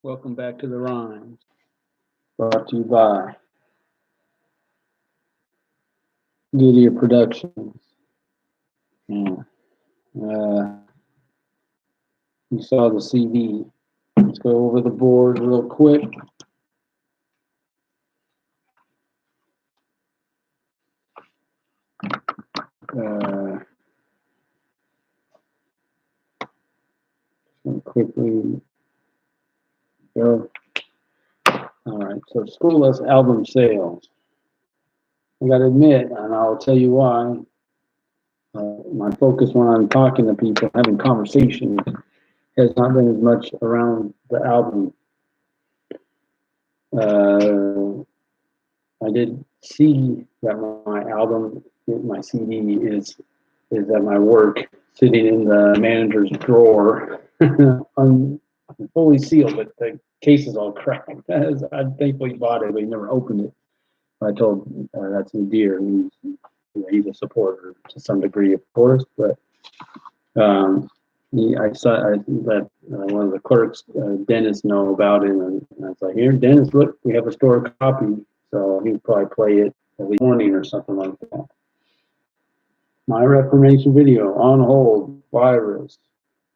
Welcome back to the Rhymes, brought to you by Goodyear Productions. Yeah. Uh, you saw the CD. Let's go over the board real quick. Uh, quickly go. All right, so Schoolless album sales. I got to admit, and I'll tell you why. My focus when I'm talking to people, having conversations, has not been as much around the album. I did see that my album, my CD is at my work, sitting in the manager's drawer, fully sealed, but the case is all cracked. I thankfully bought it, but he never opened it. I told that's a dear. He's a supporter to some degree, of course, but I let one of the clerks, Dennis, know about it, and I was like, "Here, Dennis, look, we have a store copy." So he'd probably play it at least morning or something like that. My Reformation video on hold, virus.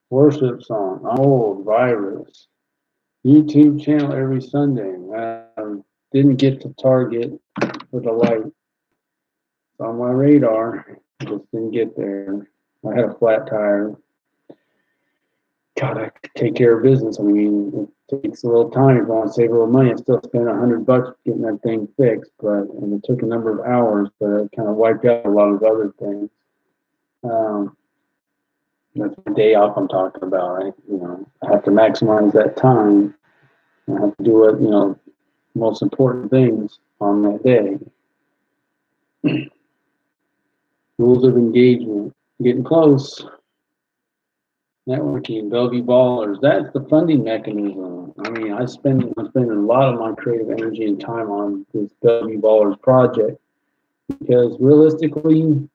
Worship song on hold, virus. YouTube channel every Sunday. Didn't get to Target for the light. It's on my radar. Just didn't get there. I had a flat tire. Gotta take care of business. I mean, it takes a little time. If I want to save a little money, I still spent $100 getting that thing fixed, and it took a number of hours, but it kind of wiped out a lot of other things. That's the day off I'm talking about. I have to maximize that time. I have to do what most important things on that day. Rules of engagement, getting close. Networking, Bellevue Ballers. That's the funding mechanism. I mean, I'm spending a lot of my creative energy and time on this Bellevue Ballers project because realistically,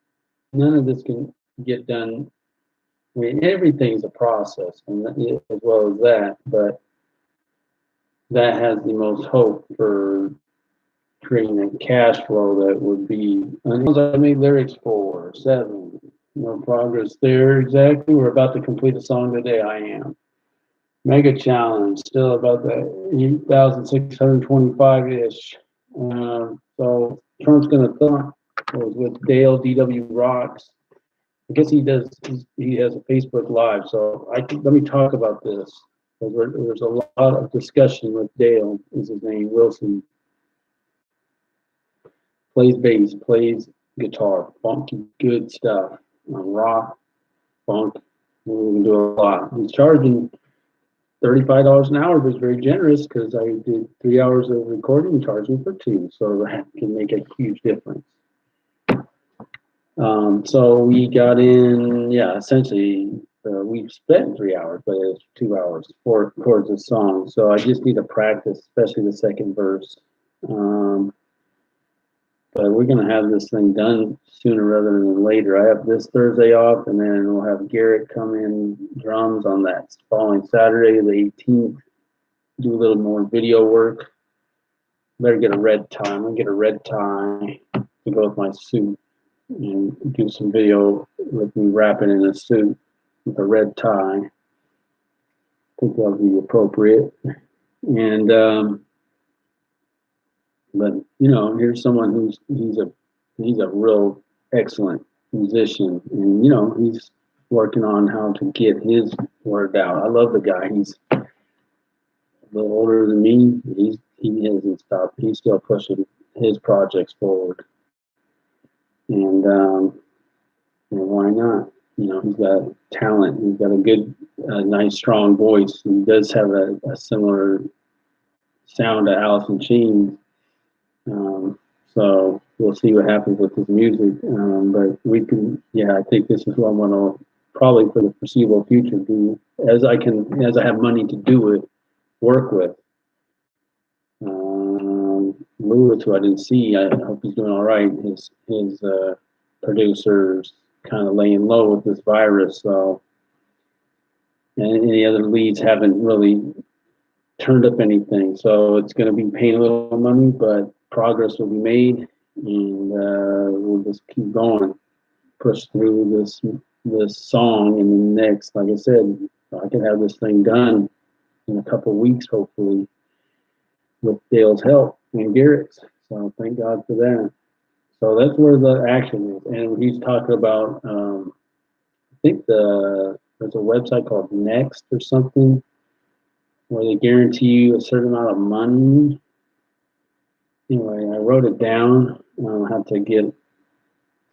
none of this can get done. I mean, everything's a process, and as well as that, but that has the most hope for creating a cash flow that would be. I made lyrics for 7. No progress there exactly. We're about to complete a song today. I am. Mega challenge, still about the 8,625 ish. So Trump's gonna thump. Was with Dale DW Rocks. I guess he does. He has a Facebook Live. So let me talk about this. There's a lot of discussion with Dale. Is his name Wilson? Plays bass, plays guitar, funky, good stuff. Rock, funk, we can do a lot. He's charging $35 an hour, but it's very generous because I did 3 hours of recording and charged me for 2, so that can make a huge difference. So we got in, essentially, we spent 3 hours, but it's 2 hours for chords of song. So I just need to practice, especially the second verse. But we're going to have this thing done sooner rather than later. I have this Thursday off, and then we'll have Garrett come in drums on that following Saturday, the 18th. Do a little more video work. Better get a red tie. I'm going to get a red tie to go with my suit and do some video with me rapping in a suit with a red tie. I think that'll be appropriate. And but here's someone he's a real excellent musician, and he's working on how to get his word out. I love the guy. He's a little older than me. He hasn't stopped. He's still pushing his projects forward, and why not? He's got talent. He's got a good, nice, strong voice. He does have a similar sound to Alice in Chains. So we'll see what happens with his music. But we can, I think this is what I'm going to probably for the foreseeable future do as I have money to do it, work with. Lewis, who I didn't see, I hope he's doing all right. His producers kind of laying low with this virus. So, and any other leads haven't really turned up anything. So it's going to be paying a little money, but progress will be made, and we'll just keep going, push through this song, and then next, like I said, I can have this thing done in a couple of weeks, hopefully, with Dale's help and Garrett's. So thank God for that. So that's where the action is, and he's talking about. I think there's a website called Next or something where they guarantee you a certain amount of money. Anyway, I wrote it down. I'll have to get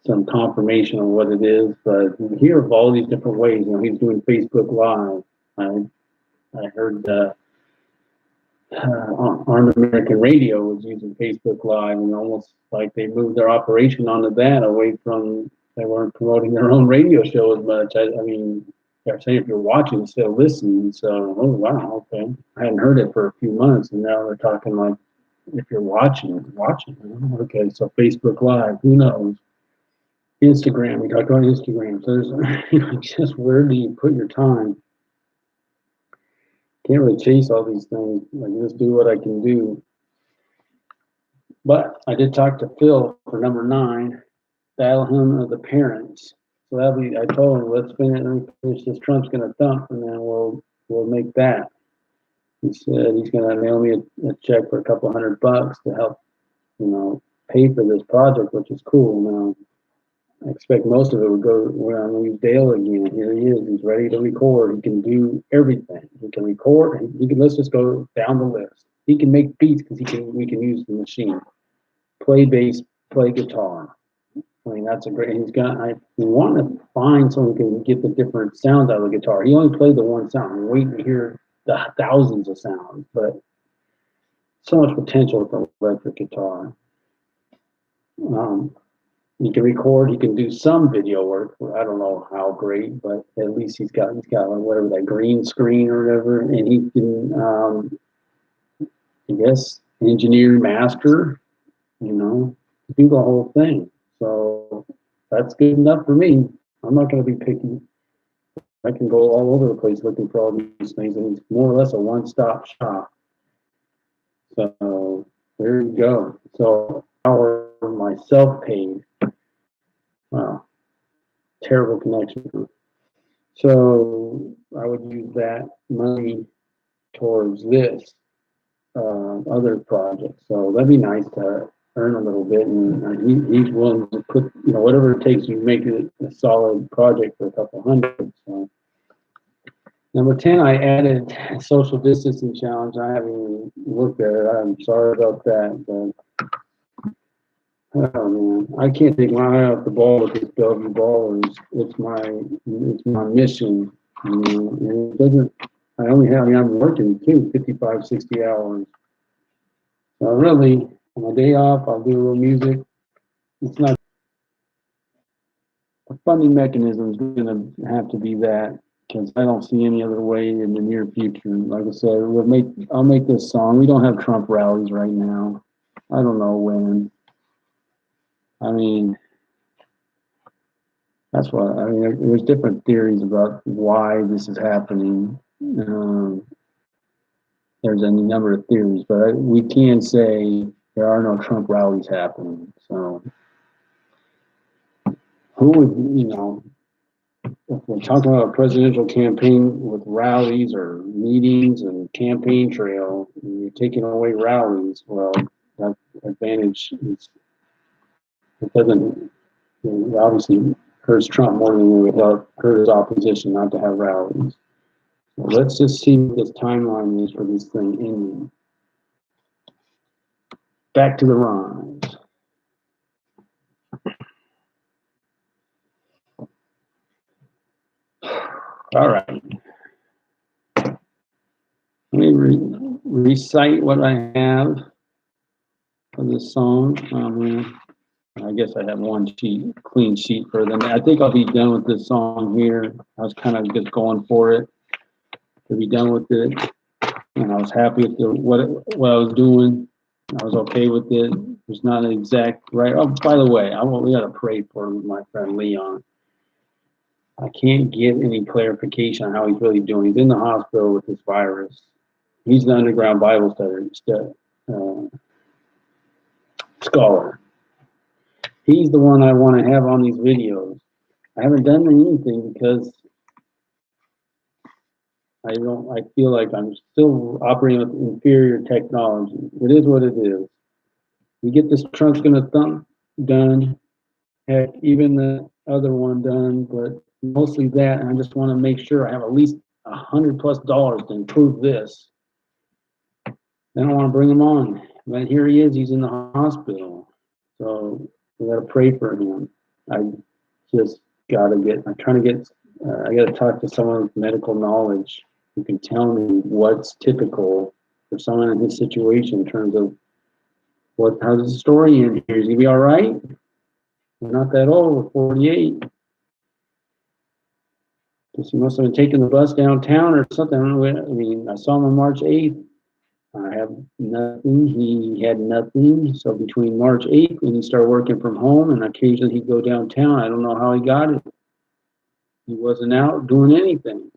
some confirmation on what it is, but you hear of all these different ways. He's doing Facebook Live. I heard Armed American Radio was using Facebook Live, and almost like they moved their operation onto that, away from, they weren't promoting their own radio show as much. I mean, they're saying if you're watching, instead of listening. So, oh wow, okay. I hadn't heard it for a few months, and now they're talking like if you're watching. Okay, so Facebook Live, who knows? Instagram, we talked about Instagram. So there's just where do you put your time? Can't really chase all these things. Like, just do what I can do. But I did talk to Phil for number 9, Battle Hymn of the Parents. So that'll be, I told him, let's finish this Trump's Gonna Thump, and then we'll make that. He said he's gonna mail me a check for a couple $100 to help, pay for this project, which is cool. Now, I expect most of it would go where I'm going to use Dale again. Here he is. He's ready to record. He can do everything. He can record. Let's just go down the list. He can make beats because we can use the machine. Play bass, play guitar. I mean, that's a great. I want to find someone who can get the different sounds out of the guitar. He only played the one sound. I'm waiting to hear the thousands of sounds, but so much potential with the electric guitar. He can record. He can do some video work. I don't know how great, but at least he's got whatever, that green screen or whatever, and he can, I guess, engineer, master, do the whole thing. So that's good enough for me. I'm not going to be picky. I can go all over the place looking for all these things, and it's more or less a one-stop shop. So there you go. So our my self-paid. Wow, terrible connection. So I would use that money towards this other project. So that'd be nice to earn a little bit, and he's willing to put, whatever it takes to make it a solid project for a couple $100. So. Number 10, I added a social distancing challenge. I haven't even looked at it. I'm sorry about that, but oh man, I can't take my eye off the ball with this Bellevue Ballers. It's my mission. And it doesn't. I'm working too, 55, 60 hours. So really, on my day off, I'll do a little music. It's not, the funding mechanism is going to have to be that, because I don't see any other way in the near future. Like I said, I'll make this song. We don't have Trump rallies right now. I don't know when. I mean, that's why. I mean, there's different theories about why this is happening. There's any number of theories, but we can say there are no Trump rallies happening. So, who would, if we're talking about a presidential campaign with rallies or meetings and campaign trail, and you're taking away rallies, well, that advantage is, it doesn't, it obviously hurts Trump more than it would hurt his opposition not to have rallies. So let's just see what this timeline is for this thing ending. Back to the rhymes. All right. Let me recite what I have for this song. I guess I have one clean sheet for them. I think I'll be done with this song here. I was kind of just going for it to be done with it, and I was happy with what I was doing. I was okay with it. There's not an exact right. Oh, by the way, we gotta pray for my friend Leon. I can't get any clarification on how he's really doing. He's in the hospital with this virus, He's the underground Bible scholar. He's the one I want to have on these videos. I haven't done anything because I feel like I'm still operating with inferior technology. It is what it is. We get this trunk gonna thump done. Heck, even the other one done, but mostly that. And I just want to make sure I have at least $100+ to improve this. Then I want to bring him on. But here he is. He's in the hospital, so we got to pray for him. I just gotta get. I'm trying to get. I got to talk to someone with medical knowledge who can tell me what's typical for someone in his situation in terms of how's the story end here. Is he be all right? We're not that old. We're 48. Guess he must have been taking the bus downtown or something. I mean, I saw him on March 8th. I have nothing. He had nothing. So between March 8th when he started working from home and occasionally he'd go downtown, I don't know how he got it. He wasn't out doing anything.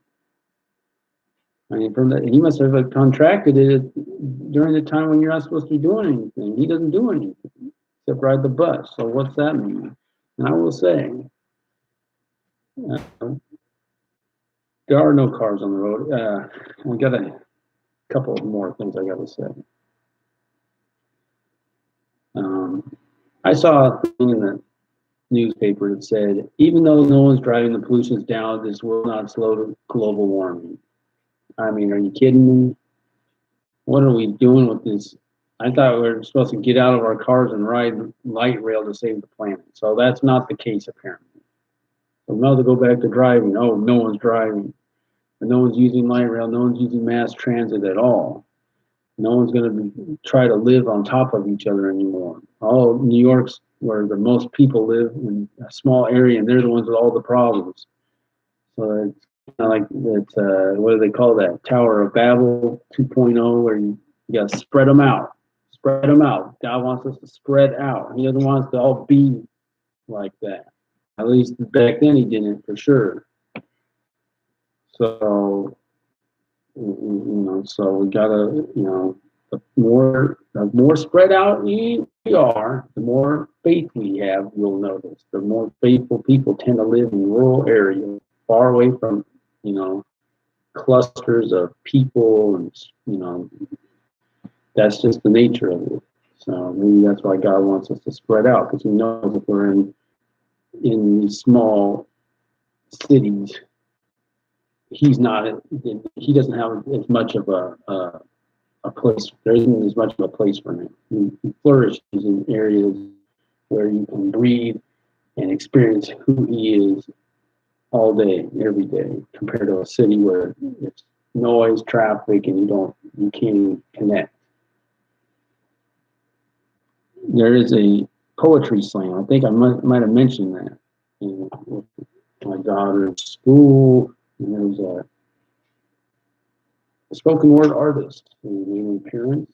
I mean, he must have contracted it during the time when you're not supposed to be doing anything. He doesn't do anything except ride the bus. So what's that mean? And I will say, there are no cars on the road. I got a couple of more things I got to say. I saw a thing in the newspaper that said, even though no one's driving the pollution's down, this will not slow global warming. I mean, are you kidding me? What are we doing with this? I thought we were supposed to get out of our cars and ride light rail to save the planet. So that's not the case, apparently. So now to go back to driving. Oh, no one's driving. And no one's using light rail. No one's using mass transit at all. No one's going to try to live on top of each other anymore. Oh, New York's where the most people live in a small area, and they're the ones with all the problems. So it's kind of like that. What do they call that? Tower of Babel 2.0, where you got to spread them out. Spread them out. God wants us to spread out. He doesn't want us to all be like that. At least back then he didn't, for sure. So, so we gotta, the more spread out we are, the more faith we have, you'll notice. The more faithful people tend to live in rural areas, far away from, clusters of people, and, that's just the nature of it. So maybe that's why God wants us to spread out, because he knows if we're in these small cities, he doesn't have as much of a place. There isn't as much of a place for him. He flourishes in areas where you can breathe and experience who he is all day, every day, compared to a city where it's noise, traffic, and you can't even connect. There is a poetry slam. I think I might have mentioned that with my daughter's school. And there's a spoken word artist who made an appearance.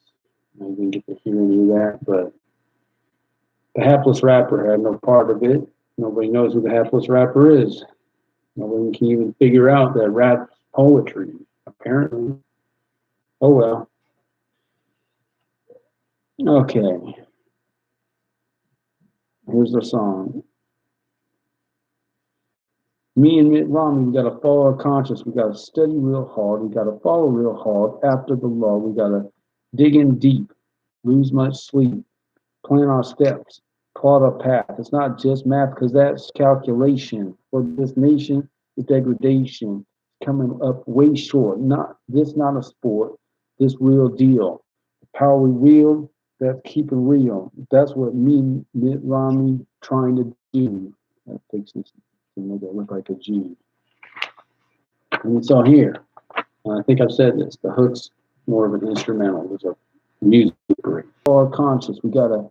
I didn't get to hear any of that, but the Hapless Rapper had no part of it. Nobody knows who the Hapless Rapper is. Nobody can even figure out that rap poetry, apparently. Oh well. Okay. Here's the song. Me and Mitt Romney, we got to follow our conscience. We got to study real hard. We got to follow real hard after the law. We got to dig in deep, lose much sleep, plan our steps, plot our path. It's not just math, because that's calculation. For this nation, the degradation coming up way short. Not a sport. This real deal. The power we wield, that's keeping real. That's what me and Mitt Romney trying to do. That takes this to make it look like a G. And it's all here. I think I've said this. The hook's more of an instrumental. There's a music break. For our conscience, we gotta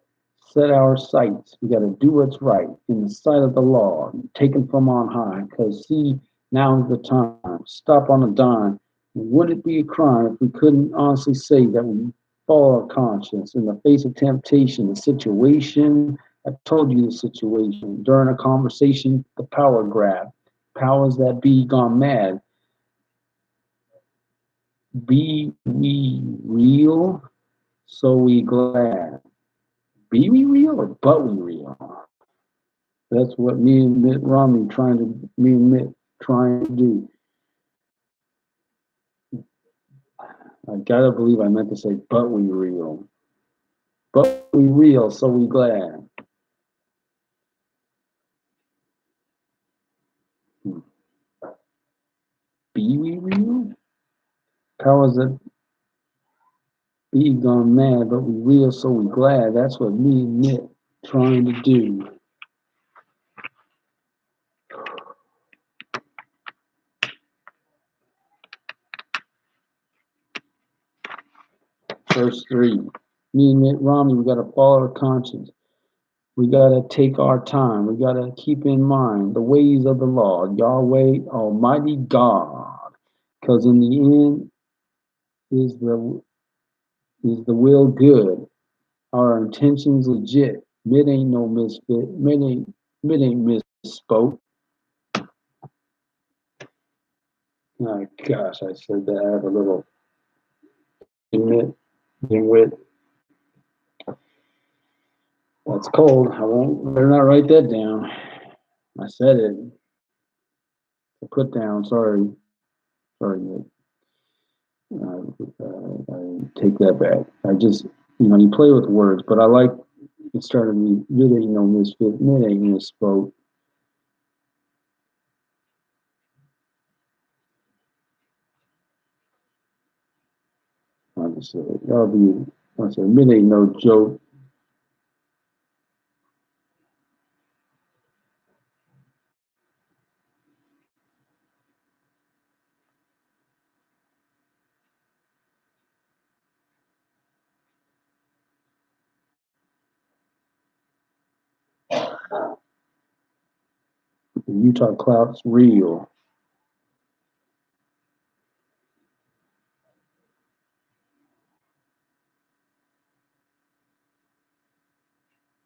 set our sights. We gotta do what's right in the sight of the law, taken from on high. Because see, now is the time. Stop on a dime. Would it be a crime if we couldn't honestly say that we follow our conscience in the face of temptation, the situation? I told you the situation. During a conversation, the power grab. Powers that be gone mad. Be we real, so we glad. Be we real or but we real? That's what me and Mitt trying to do. I gotta believe I meant to say but we real. But we real, so we glad. Hmm. Be we real? How is it be gone mad, but we real, so we glad? That's what me and Mitt trying to do. Verse 3. Me and Mitt Romney, we got to follow our conscience. We got to take our time. We got to keep in mind the ways of the Lord, Yahweh, Almighty God. Because in the end, is the will good. Our intentions legit. Mitt ain't no misfit. Mitt ain't misspoke. Oh gosh, I said that. I have a little Mitt with. That's cold. I won't. Better not write that down. I said it. Put down. Sorry, Nick. I take that back. I just, you play with words, but I like it started me. Really, no misfit. It ain't misspoke. I just said, I'll be. I said, it ain't no joke. The Utah clout's real.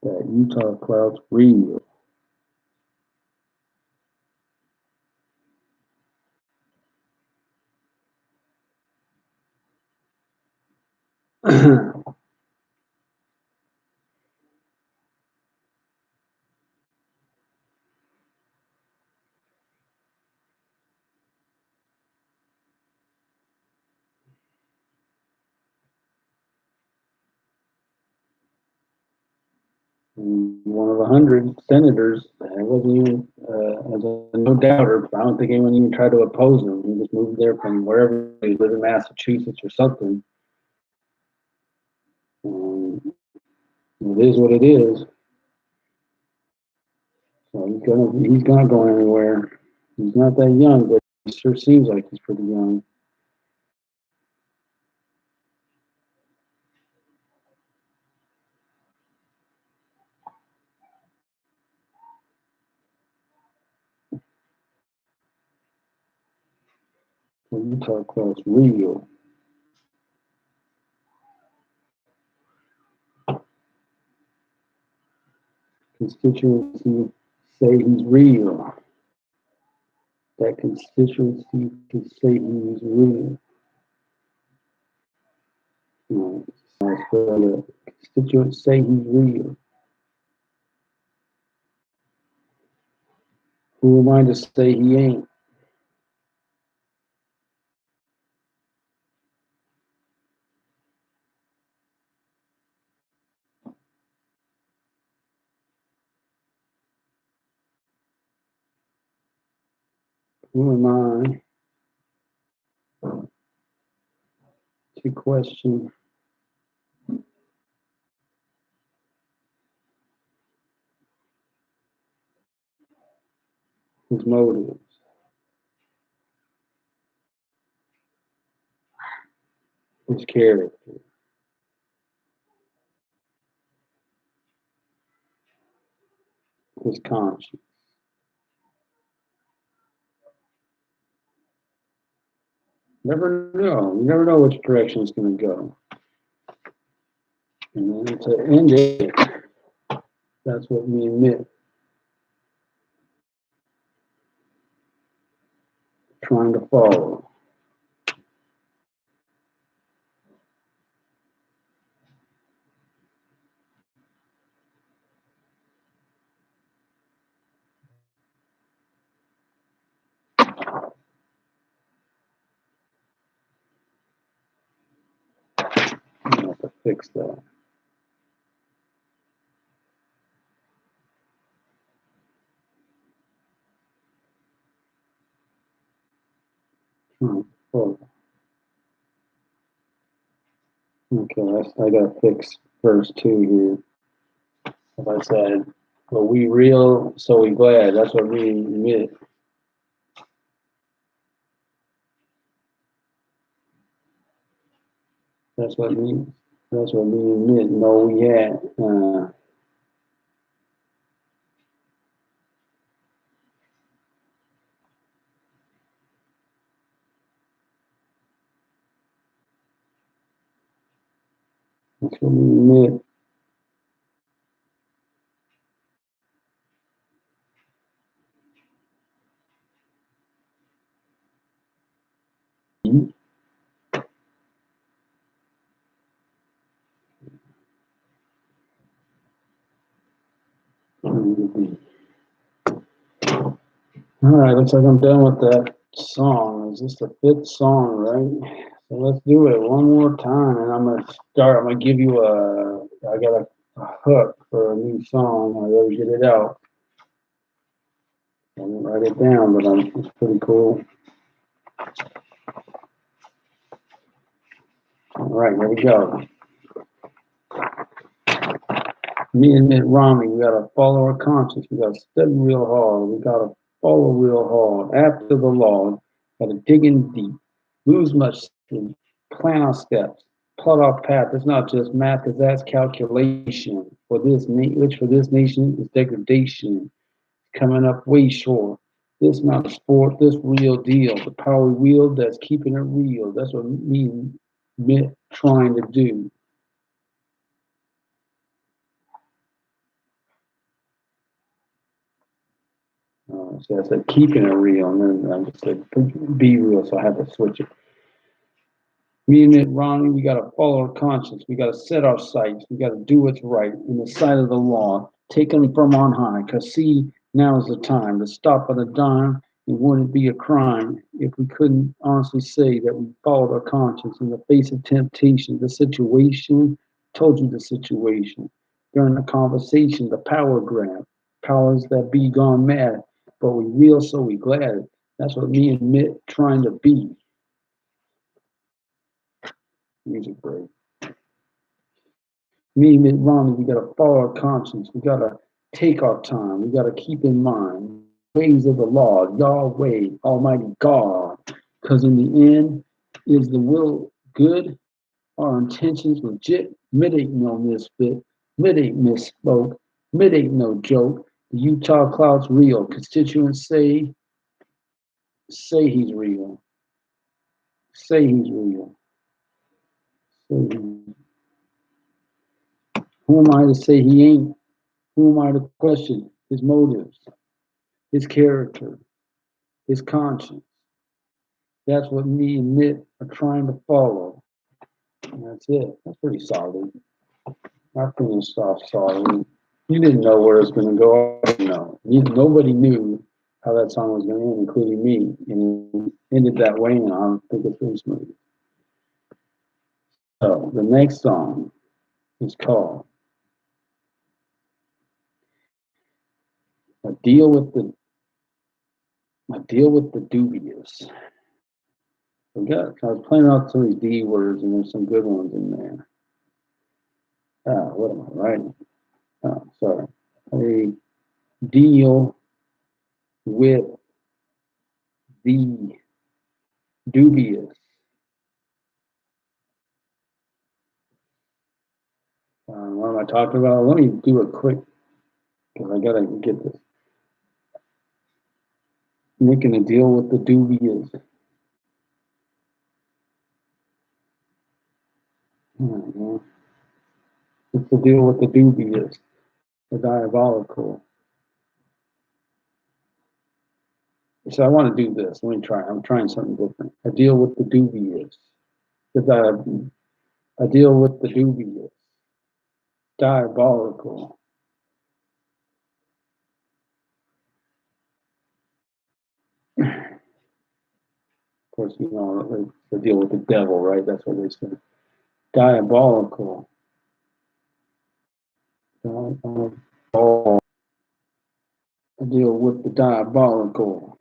That Utah clout's real. One of 100 senators. I wasn't even as a no doubter. I don't think anyone even tried to oppose him. He just moved there from wherever he lived in Massachusetts or something. It is what it is. So he's not going anywhere. He's not that young, but he sure seems like he's pretty young. So Utah Class real. Constituency say he's real. That constituency can say he's real. No, the constituents say he's real. Who am I to say he ain't? Who am I to question his motives, his character, his conscience? Never know. You never know which direction it's going to go. And then to end it, that's what me and Mitt trying to follow. fix that. Oh, okay, I got to fix verse 2 here. As I said, but we real, so we glad. That's what we admit. That's what we. That's what we admit. No, we had. That's what we admit. All right, looks like I'm done with that song. Is this the 5th song, right? So let's do it one more time, and I'm gonna start. I'm gonna give you a. I got a hook for a new song. I gotta get it out. I didn't write it down, but it's pretty cool. All right, here we go. Me and Mitt Romney, we gotta follow our conscience. We gotta study real hard. We gotta follow real hard. After the law, gotta dig in deep. Lose much sleep. Plan our steps. Plot our path. It's not just math, because that's calculation. Which for this nation is degradation. Coming up way short. This not a sport. This real deal. The power we wield, that's keeping it real. That's what me and Mitt trying to do. So I said keeping it real, and then I just said be real, so I had to switch it. Me and Mitt Romney, we got to follow our conscience. We got to set our sights. We got to do what's right in the sight of the law, taken from on high. Because see, now is the time to stop at a dime. It wouldn't be a crime if we couldn't honestly say that we followed our conscience in the face of temptation. The situation, told you the situation. During the conversation, the power grab, powers that be gone mad. But we real, so we glad. That's what me and Mitt trying to be. Music break. Me and Mitt Romney, we gotta follow our conscience. We gotta take our time. We gotta keep in mind ways of the Lord, Yahweh, Almighty God. Because in the end, is the will good? Our intentions legit? Mitt ain't no misfit. Mitt ain't misspoke. Mitt ain't no joke. The Utah cloud's real. Constituents say he's real. Say he's real. Say he's. Who am I to say he ain't? Who am I to question his motives, his character, his conscience? That's what me and Mitt are trying to follow. And that's it. That's pretty solid. I finished off solid. You didn't know where it's going to go. I didn't know. Nobody knew how that song was going to end, including me. And it ended that way, and I think it's pretty smooth. So the next song is called "I Deal with the Dubious." I was playing out some of these D words, and there's some good ones in there. What am I writing? Oh, sorry. I deal with the dubious. What am I talking about? Let me do it quick, because I gotta get this. Making a deal with the dubious. It's the deal with the dubious, the diabolical. So I want to do this. Let me try. I'm trying something different. I deal with the dubious. I deal with the dubious, diabolical. Of course, they deal with the devil, right? That's what they say. Diabolical. Diabolical. I deal with the diabolical.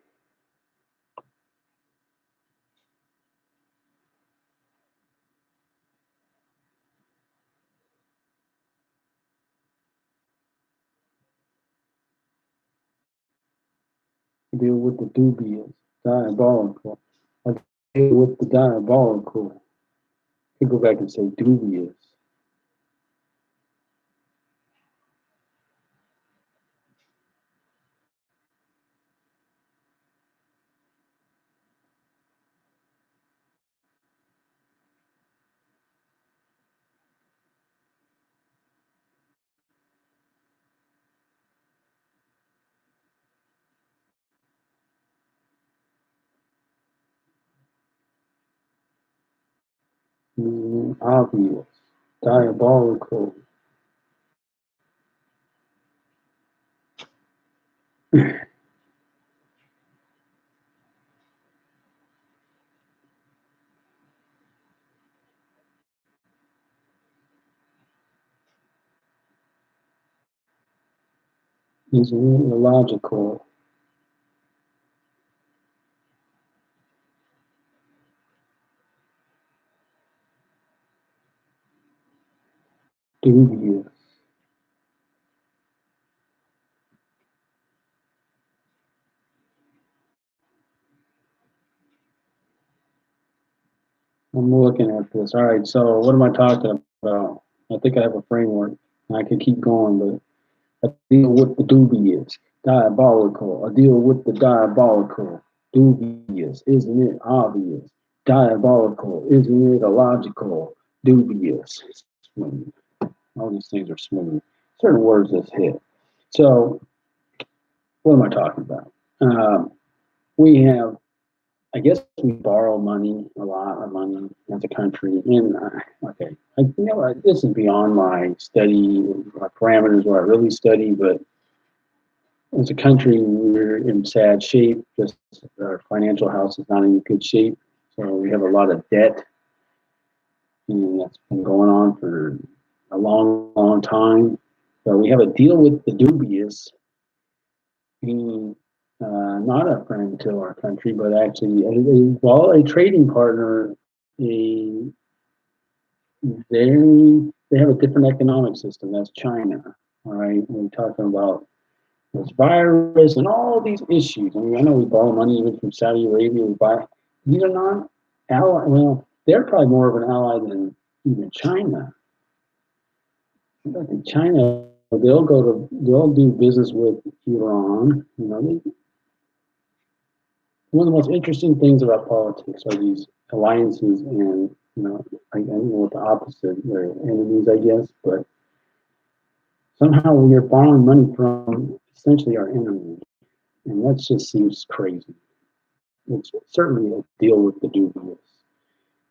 I deal with the dubious. Diabolical. I deal with the diabolical. I could go back and say dubious. Obvious. Diabolical. Is illogical. Dubious. I'm looking at this. All right, so what am I talking about? I think I have a framework. I can keep going, but I deal with the dubious, diabolical. I deal with the diabolical, dubious. Isn't it obvious? Diabolical. Isn't it illogical? Dubious. Smooth. All these things are smooth. Certain words just hit. So, what am I talking about? We have I guess we borrow money, a lot of money as a country. And okay, this is beyond my study, my parameters where I really study, but as a country, we're in sad shape. Just our financial house is not in good shape. So we have a lot of debt, and that's been going on for a long, long time. So we have a deal with the dubious, being not a friend to our country, but actually, a trading partner. A they have a different economic system. That's China. All right, we're talking about this virus and all these issues. I mean, I know we borrow money even from Saudi Arabia. We buy. These are not ally. Well, they're probably more of an ally than even China. I think China. They'll do business with Iran. One of the most interesting things about politics are these alliances, and I don't know what the opposite. They're enemies, I guess, but somehow we are borrowing money from essentially our enemy, and that just seems crazy. It's certainly a deal with the dubious.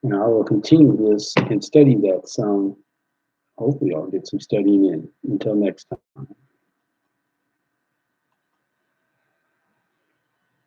I will continue this and study that some. Hopefully, I'll get some studying in. Until next time.